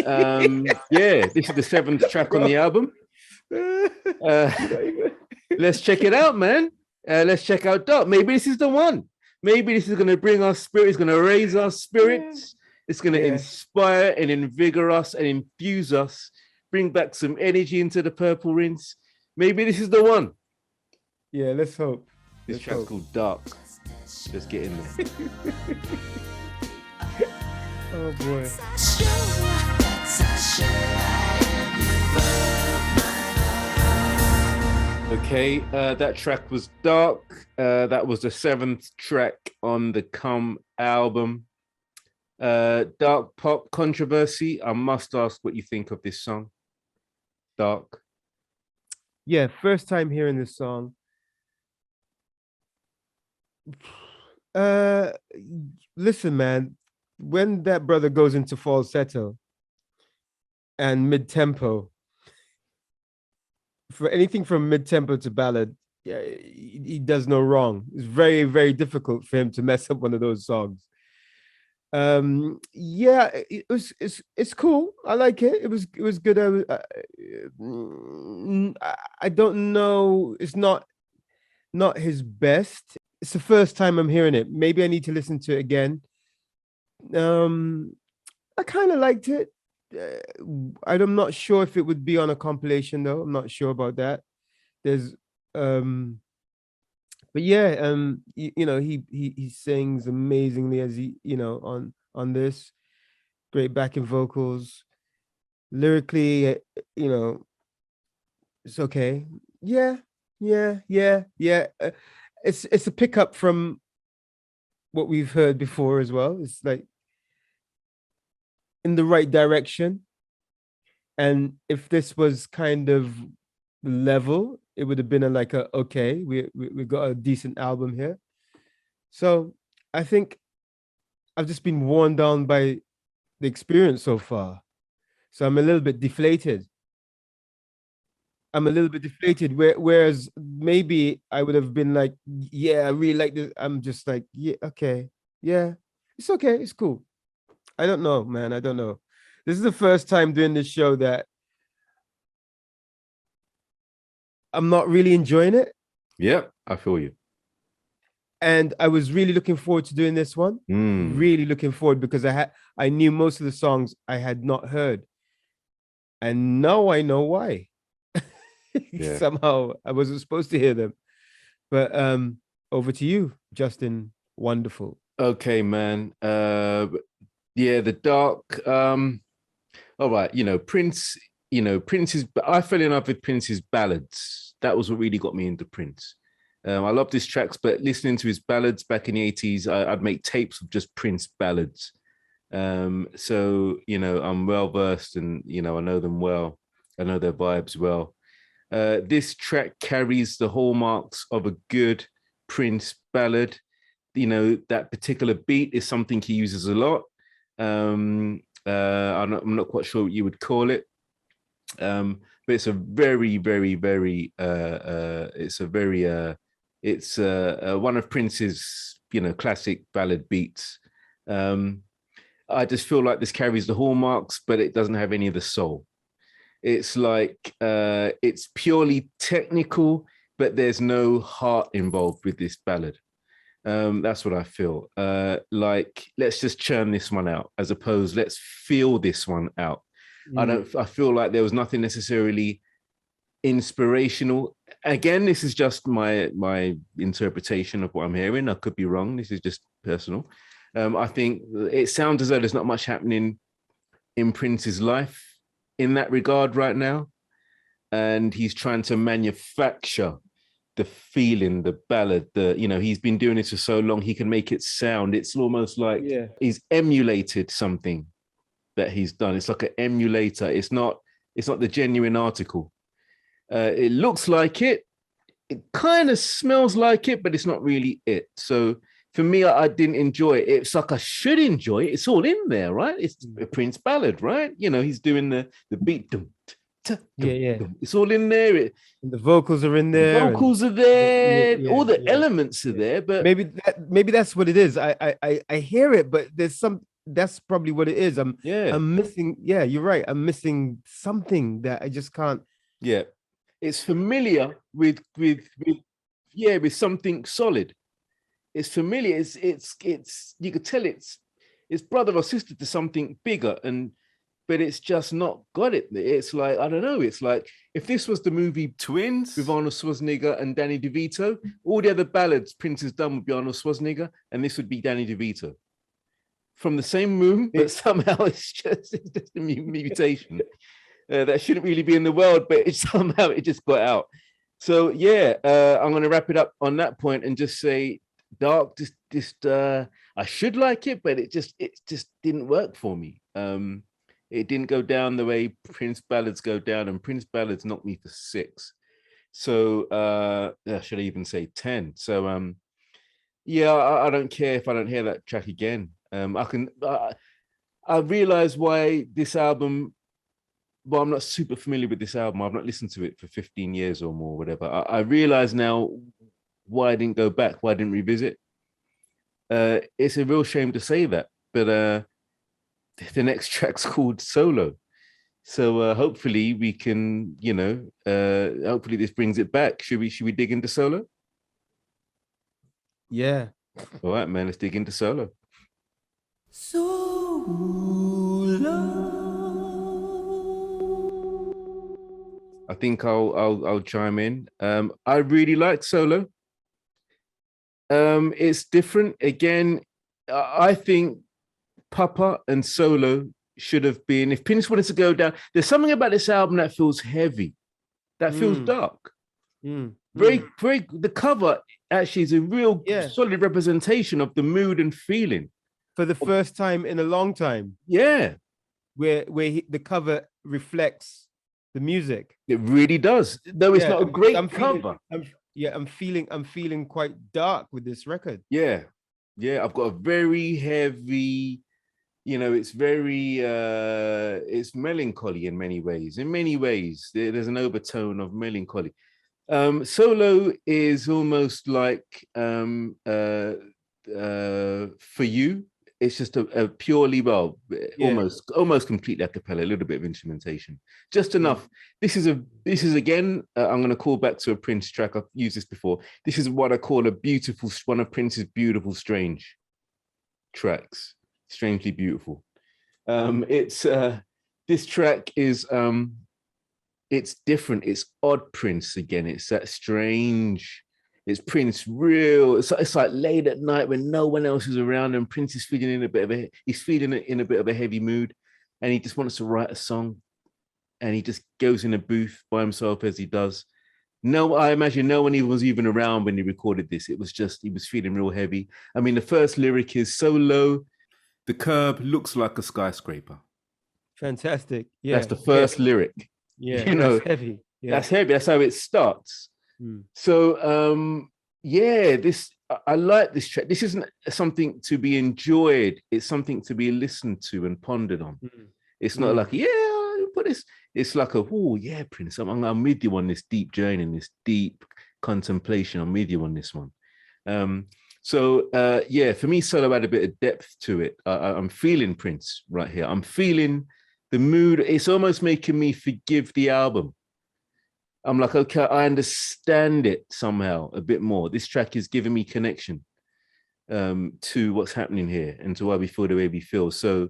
yeah, this is the 7th track on the album. Let's check it out, man. Let's check out Dark. Maybe this is the one. Maybe this is going to bring our spirit. It's going to raise our spirits. It's going to inspire and invigorate us and infuse us. Bring back some energy into the Purple Rinse. Maybe this is the one. Yeah, let's hope. This track's called Dark. Let's get in there. Oh boy. Okay, that track was Dark. That was the 7th track on the Come album. Dark pop controversy. I must ask what you think of this song. Dark. Yeah, first time hearing this song. Listen, man, when that brother goes into falsetto and mid-tempo, for anything from mid-tempo to ballad, yeah, he does no wrong. It's very, very difficult for him to mess up one of those songs. Yeah, it's cool. I like it. It was good. I don't know. It's not his best. It's the first time I'm hearing it. Maybe I need to listen to it again. I kind of liked it. I'm not sure if it would be on a compilation though. I'm not sure about that. There's but yeah, you know, he sings amazingly as he, you know, on this. Great backing vocals. Lyrically, you know, it's okay. Yeah. It's a pickup from what we've heard before as well. It's like in the right direction. And if this was kind of level, it would have been okay, we got a decent album here. So I think I've just been worn down by the experience so far. So I'm a little bit deflated. Whereas maybe I would have been like, yeah, I really like this. I'm just like, yeah, okay. Yeah, it's okay. It's cool. I don't know, man. I don't know. This is the first time doing this show that I'm not really enjoying it. Yeah, I feel you. And I was really looking forward to doing this one. Really looking forward because I knew most of the songs I had not heard. And now I know why. Yeah. Somehow I wasn't supposed to hear them. But over to you, Justin. Wonderful. Okay, man. Yeah, the Dark. All right, Prince. Prince's. I fell in love with Prince's ballads. That was what really got me into Prince. I love his tracks, but listening to his ballads back in the 80s, I'd make tapes of just Prince ballads. So I'm well versed, and I know them well. I know their vibes well. This track carries the hallmarks of a good Prince ballad. That particular beat is something he uses a lot. I'm not quite sure what you would call it. But it's a very, very, very, it's one of Prince's, classic ballad beats. I just feel like this carries the hallmarks, but it doesn't have any of the soul. It's like, it's purely technical, but there's no heart involved with this ballad. That's what I feel. Like, let's just churn this one out, as opposed, let's feel this one out. I feel like there was nothing necessarily inspirational. Again, this is just my interpretation of what I'm hearing. I could be wrong. This is just personal. I think it sounds as though there's not much happening in Prince's life in that regard right now. And he's trying to manufacture the feeling, the ballad, he's been doing this for so long, he can make it sound. It's almost like he's emulated something that he's done. It's like an emulator. It's not the genuine article. It looks like it. It kind of smells like it, but it's not really it. So for me, I didn't enjoy it. It's like I should enjoy it. It's all in there, right? It's a Prince ballad, right? He's doing the beat. It's all in there. And the vocals are in there. The vocals are there. All the elements are there. But maybe that's what it is. I hear it, but there's some that's probably what it is. Yeah. I'm missing. Yeah, you're right. I'm missing something that I just can't. Yeah. It's familiar with something solid. It's familiar. It's you could tell it's brother or sister to something bigger, but it's just not got it. It's like, I don't know. It's like if this was the movie Twins with Arnold Schwarzenegger and Danny DeVito, all the other ballads Prince has done would be Arnold Schwarzenegger, and this would be Danny DeVito. From the same room, but somehow it's just a mutation that shouldn't really be in the world, but somehow it just got out. So yeah, I'm going to wrap it up on that point and just say, Dark, I should like it, but it just didn't work for me. It didn't go down the way Prince ballads go down, and Prince ballads knocked me for 6. So should I even say 10? So yeah, I don't care if I don't hear that track again. I realize why this album, well, I'm not super familiar with this album. I've not listened to it for 15 years or more, whatever. I realize now why I didn't go back, why I didn't revisit. It's a real shame to say that, but the next track's called Solo. So hopefully we can, hopefully this brings it back. Should we dig into Solo? Yeah. All right, man, let's dig into Solo. I think I'll chime in. I really like Solo. It's different. Again, I think Papa and Solo should have been, if Prince wanted to go down, there's something about this album that feels heavy, that feels dark. Very, the cover actually is a real solid representation of the mood and feeling. For the first time in a long time. Yeah. Where the cover reflects the music. It really does. Though it's not a great cover. I'm feeling quite dark with this record. Yeah. Yeah. I've got a very heavy, it's very it's melancholy in many ways. In many ways, there's an overtone of melancholy. Solo is almost like For You. It's just a purely, almost completely a cappella, a little bit of instrumentation, just enough. This is again, I'm going to call back to a Prince track. I've used this before. This is what I call one of Prince's beautiful, strange tracks. Strangely beautiful. This track is, it's different. It's odd Prince again. It's that strange. It's Prince real. It's like late at night when no one else is around, and Prince is feeling in a bit of a heavy mood, and he just wants to write a song, and he just goes in a booth by himself as he does. No, I imagine no one even was around when he recorded this. It was just, he was feeling real heavy. I mean, the first lyric is so low, the curb looks like a skyscraper. Fantastic. Yeah. That's the first lyric. Yeah. That's heavy. Yeah. That's heavy. That's how it starts. So I like this track. This isn't something to be enjoyed. It's something to be listened to and pondered on. It's not like, but it's like Prince, I'm with you on this deep journey and this deep contemplation. I'm with you on this one. For me, Solo had a bit of depth to it. I'm feeling Prince right here. I'm feeling the mood. It's almost making me forgive the album. I'm like, okay, I understand it somehow a bit more. This track is giving me connection to what's happening here and to why we feel the way we feel. So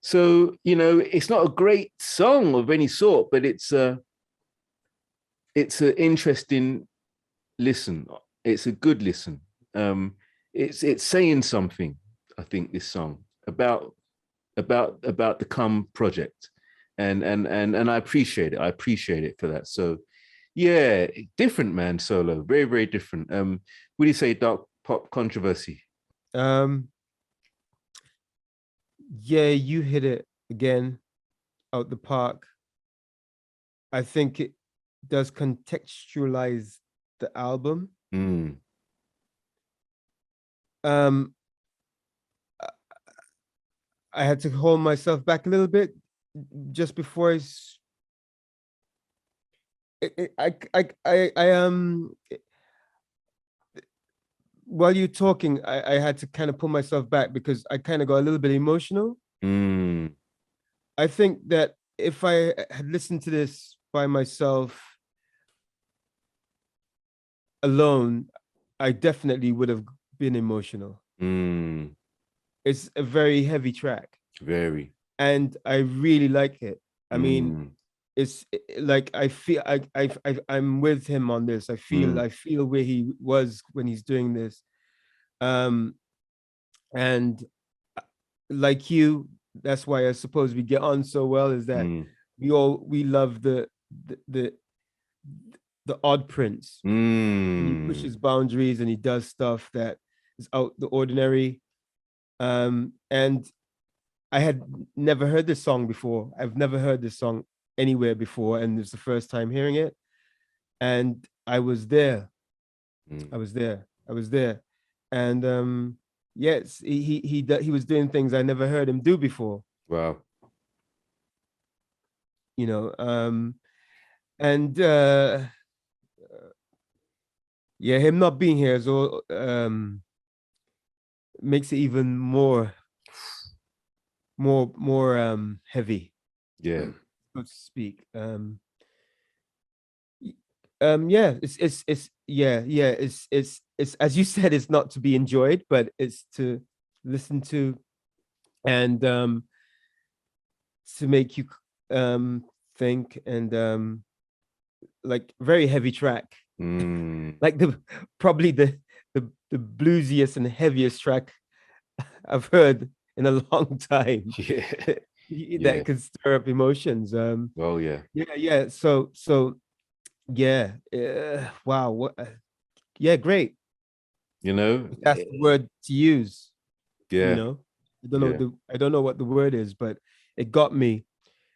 it's not a great song of any sort, but it's an interesting listen. It's a good listen. It's saying something, I think, this song about the Come project, and I appreciate it. I appreciate it for that. So. Yeah, different, man. Solo, very, very different. What do you say, Dark Pop Controversy? Yeah, you hit it again out the park. I think it does contextualize the album. I had to hold myself back a little bit just before while you're talking, I had to kind of pull myself back because I kind of got a little bit emotional. I think that if I had listened to this by myself alone, I definitely would have been emotional. It's a very heavy track. Very. And I really like it. I mean, it's like I'm with him on this. I feel where he was when he's doing this. And like you, that's why I suppose we get on so well, is that we love the odd prince. And he pushes boundaries and he does stuff that is out the ordinary. And I had never heard this song before. I've never heard this song anywhere before, and it's the first time hearing it. And I was there. I was there. And yes, he was doing things I never heard him do before. Wow. You know, and yeah, him not being here is all makes it even more heavy. Yeah. So to speak. Yeah, it's as you said, it's not to be enjoyed, but it's to listen to and to make you think, and like very heavy track. Like probably the bluesiest and heaviest track I've heard in a long time. Yeah. That could stir up emotions. Well, yeah. Yeah. So yeah. Wow. What? Yeah. Great. You know, That's the word to use. Yeah. You know, I don't know what the word is, but it got me.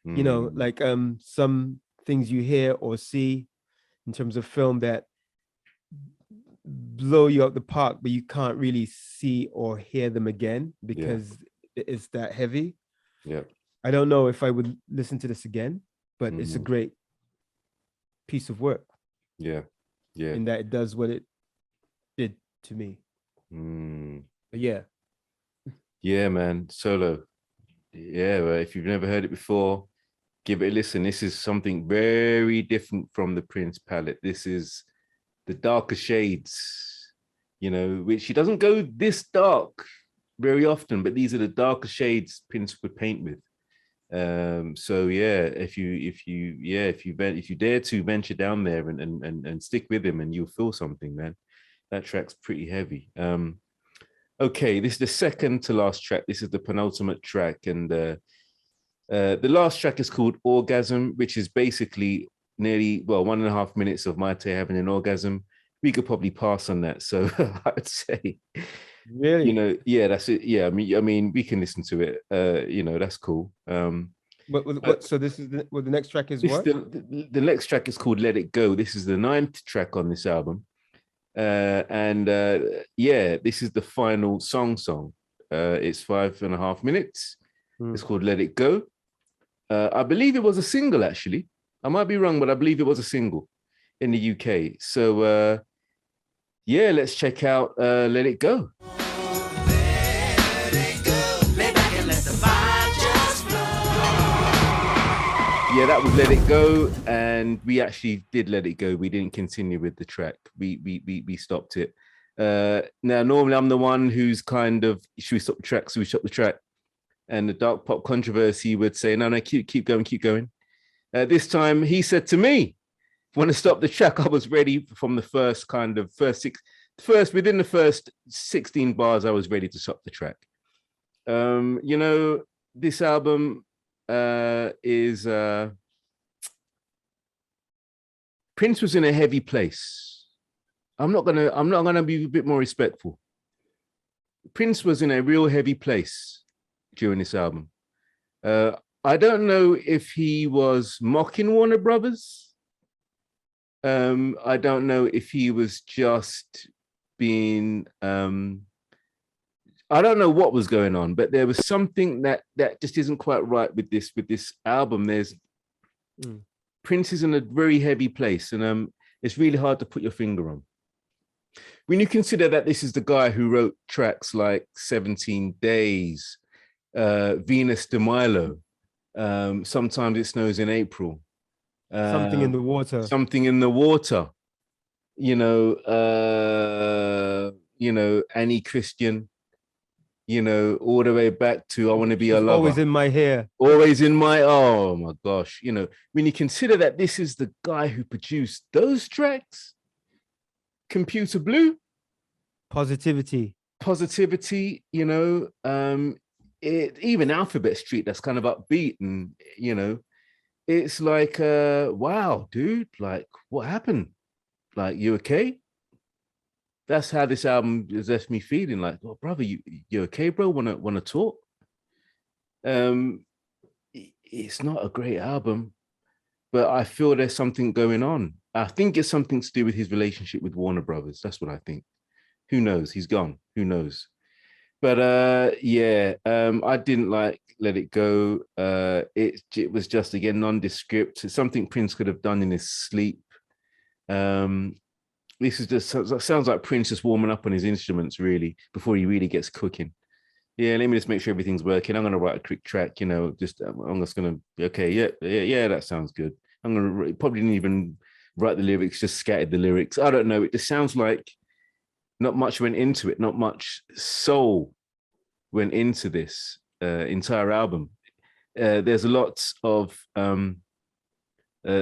You know, like some things you hear or see in terms of film that blow you out the park, but you can't really see or hear them again because it's that heavy. Yeah. I don't know if I would listen to this again, but it's a great piece of work. Yeah. Yeah. In that it does what it did to me. But yeah. Yeah, man. Solo. Yeah, well, if you've never heard it before, give it a listen. This is something very different from the Prince palette. This is the darker shades, you know, which he doesn't go this dark very often, but these are the darker shades Prince would paint with. So yeah, if you dare to venture down there and stick with him, and you'll feel something, man. That track's pretty heavy. Okay, this is the second to last track. This is the penultimate track, and the last track is called Orgasm, which is basically nearly 1.5 minutes of Maite having an orgasm. We could probably pass on that. So I'd say, really, you know, yeah, that's it. Yeah, I mean, we can listen to it. You know, that's cool. What? So this is the next track is what? The next track is called Let It Go. This is the 9th track on this album. Yeah, this is the final song. It's 5.5 minutes. It's called Let It Go. I believe it was a single, actually. I might be wrong, but I believe it was a single in the UK. So yeah, let's check out Let It Go. Let it go. Lay back and let the fire just flow. Yeah, that was Let It Go, and we actually did let it go. We didn't continue with the track. We stopped it. Now, normally I'm the one who's kind of, should we stop the track? So we stop the track. And the dark pop controversy would say, no, keep going. This time he said to me, when I stopped the track, I was ready from the within the first 16 bars, I was ready to stop the track. You know, this album is Prince was in a heavy place. I'm not gonna be a bit more respectful. Prince was in a real heavy place during this album. I don't know if he was mocking Warner Brothers. I don't know if he was just being I don't know what was going on, but there was something that just isn't quite right with this album. There's Prince is in a very heavy place, and it's really hard to put your finger on. When you consider that this is the guy who wrote tracks like 17 Days, Venus de Milo, Sometimes It Snows in April, Something in the water. Something in the Water, Annie Christian, all the way back to I Want to Be a It's Lover. always in my hair. Always in my, oh my gosh, when you consider that this is the guy who produced those tracks, Computer Blue, Positivity. Even Alphabet Street, that's kind of upbeat, and it's like wow, dude, like what happened? Like, you okay? That's how this album has left me feeling, like, oh brother, you okay, bro? Wanna talk? It's not a great album, but I feel there's something going on. I think it's something to do with his relationship with Warner Brothers. That's what I think. Who knows? He's gone. Who knows? But I didn't like Let It Go. It was just, again, nondescript. It's something Prince could have done in his sleep. This is just sounds like Prince just warming up on his instruments, really, before he really gets cooking. Yeah, let me just make sure everything's working. I'm gonna write a quick track, I'm just gonna okay, yeah, that sounds good. I'm gonna probably didn't even write the lyrics, just scattered the lyrics. I don't know. It just sounds like not much went into it, not much soul went into this entire album. There's a lot of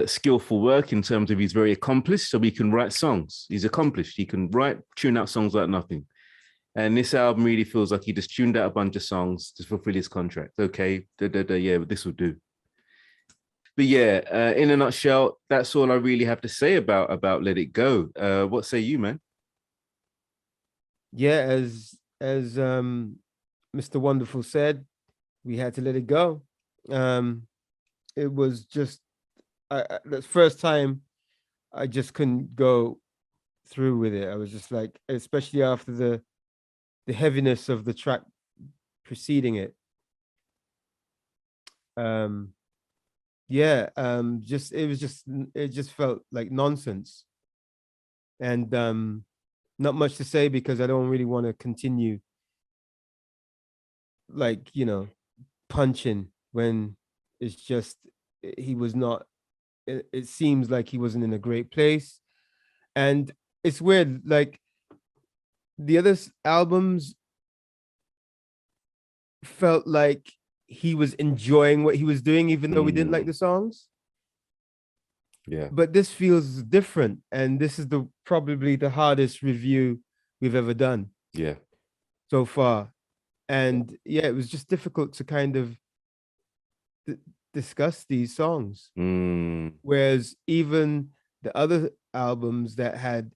skillful work in terms of he's very accomplished, so he can write songs. He's accomplished. He can tune out songs like nothing. And this album really feels like he just tuned out a bunch of songs to fulfill his contract. Okay, yeah, but this will do. But yeah, in a nutshell, that's all I really have to say about Let It Go. What say you, man? Yeah, as Mr. Wonderful said, we had to let it go. It was just the first time I just couldn't go through with it. I was just like, especially after the heaviness of the track preceding it. It just felt like nonsense. And not much to say because I don't really want to continue like, punching when it's just he was not, it seems like he wasn't in a great place. And it's weird, like the other albums felt like he was enjoying what he was doing, even though we didn't like the songs. Yeah. But this feels different. And this is probably the hardest review we've ever done. Yeah. So far. And yeah, it was just difficult to kind of discuss these songs. Whereas even the other albums that had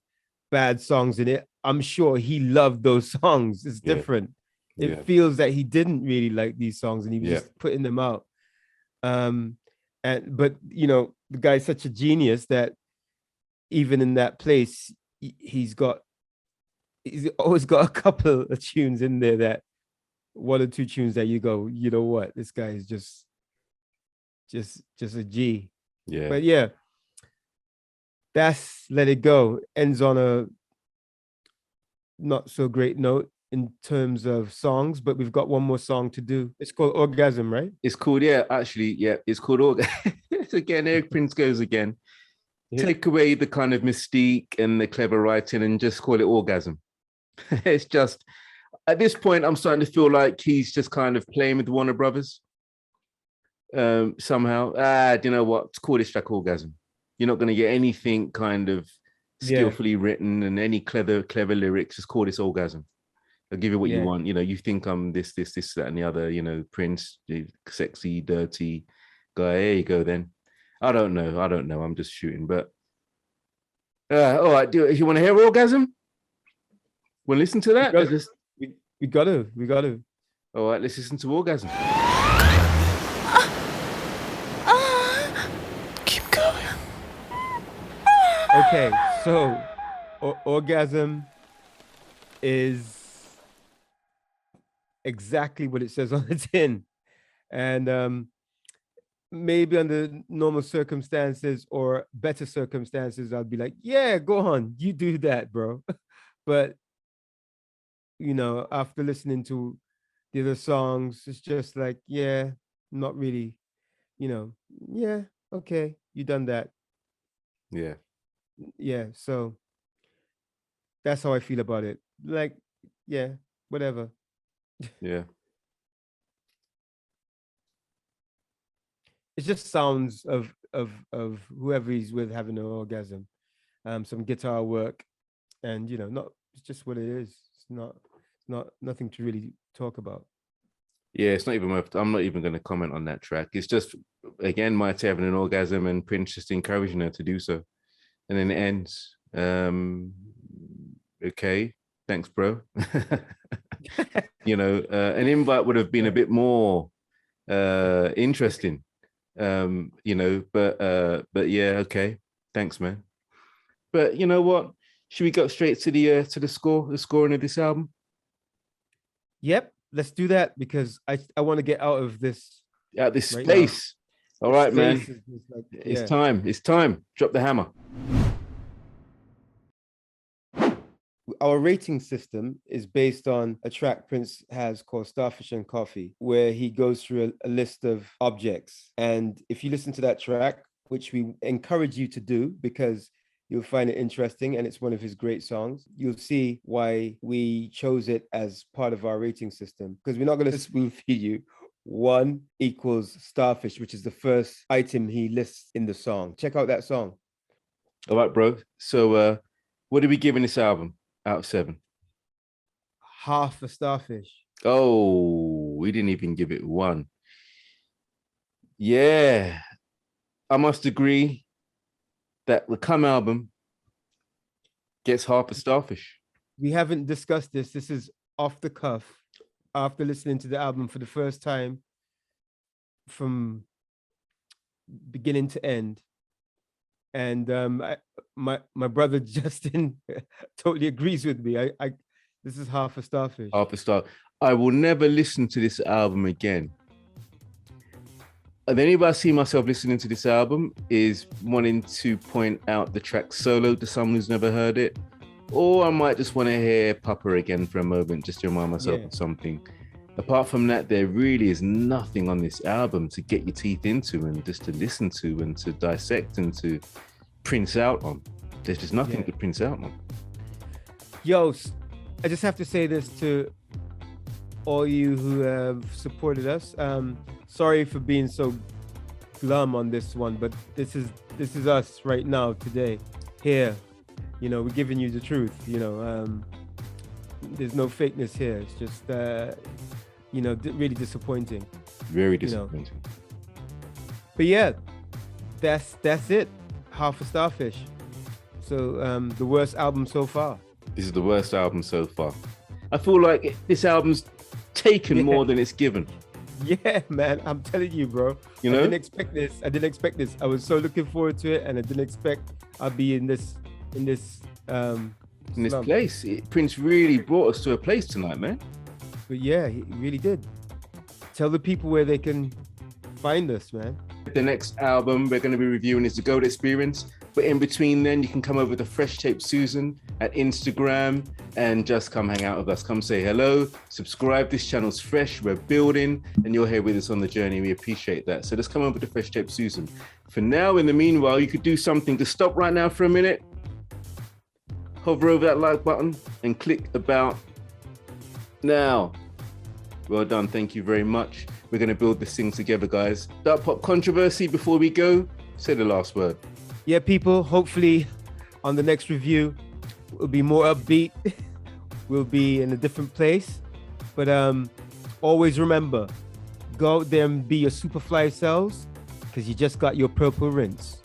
bad songs in it, I'm sure he loved those songs. It's different. It feels that he didn't really like these songs and he was just putting them out. But the guy's such a genius that even in that place, he's always got a couple of tunes in there, that one or two tunes that you go, you know what, this guy is just a G. Yeah. But yeah, that's Let It Go. Ends on a not so great note in terms of songs, but we've got one more song to do. It's called Orgasm, right? It's called, it's called Orgasm. Again, Eric Prince goes again. Yeah. Take away the kind of mystique and the clever writing and just call it Orgasm. It's just, at this point, I'm starting to feel like he's just kind of playing with Warner Brothers. Somehow, do you know what? Let's call this track Orgasm. You're not going to get anything kind of skillfully written and any clever lyrics. Just call this Orgasm. I'll give you what you want. You think I'm this, that, and the other. Prince, sexy, dirty guy. There you go. Then I don't know. I'm just shooting. But all right. If you want to hear Orgasm, we'll listen to that. We got to. All right. Let's listen to Orgasm. Okay, so Orgasm is exactly what it says on the tin. And maybe under normal circumstances or better circumstances, I'd be like, yeah, go on, you do that, bro. But after listening to the other songs, it's just like, yeah, not really, yeah, okay, you done that. Yeah. Yeah, so that's how I feel about it. Like, yeah, whatever. Yeah. It's just sounds of whoever he's with having an orgasm, some guitar work, and not, it's just what it is. It's not nothing to really talk about. Yeah, it's not even worth. I'm not even going to comment on that track. It's just, again, Maite having an orgasm and Prince just encouraging her to do so, and then it ends. Okay, thanks, bro. An invite would have been a bit more interesting. But yeah, okay, thanks, man. But you know what? Should we go straight to the scoring of this album? Yep, let's do that, because I want to get out of this. Out this right space. now. All right, man. Space is just like, It's yeah. time. It's time. Drop the hammer. Our rating system is based on a track Prince has called Starfish and Coffee, where he goes through a list of objects. And if you listen to that track, which we encourage you to do because you'll find it interesting and it's one of his great songs, you'll see why we chose it as part of our rating system, because we're not going to spoon feed you. 1 equals Starfish, which is the first item he lists in the song. Check out that song. All right, bro. So what are we giving this album out of 7? Half a Starfish. Oh, we didn't even give it 1. Yeah, I must agree that the Come album gets half a Starfish. We haven't discussed this. This is off the cuff after listening to the album for the first time from beginning to end. And my brother Justin totally agrees with me. I this is half a Starfish. Half a star. I will never listen to this album again. The only way I see myself listening to this album is wanting to point out the track Solo to someone who's never heard it, or I might just want to hear Papa again for a moment just to remind myself of something. Apart from that, there really is nothing on this album to get your teeth into and just to listen to and to dissect and to Prince out on. There's just nothing to Prince out on. Yo, I just have to say this to all you who have supported us. Sorry for being so glum on this one, but this is us right now, today, here. We're giving you the truth. There's no fakeness here. It's just really disappointing. Very disappointing. But yeah, that's it. Half a Starfish. So the worst album so far. This is the worst album so far. I feel like this album's taken more than it's given. Yeah, man, I'm telling you, bro. I didn't expect this. I was so looking forward to it, and I didn't expect I'd be in this place. Prince really brought us to a place tonight, man. But yeah, he really did. Tell the people where they can find us, man. The next album we're going to be reviewing is The Gold Experience. But in between then, you can come over to Fresh Tape Susan at Instagram and just come hang out with us. Come say hello, subscribe. This channel's fresh, we're building, and you're here with us on the journey. We appreciate that. So just come over to Fresh Tape Susan. For now, in the meanwhile, you could do something to stop right now for a minute. Hover over that like button and click about now. Well done, thank you very much. We're going to build this thing together, guys. Dark Pop Controversy, before we go, say the last word. Yeah, people, hopefully on the next review, we'll be more upbeat. We'll be in a different place. But always remember, go out there and be your Superfly selves, because you just got your purple rinse.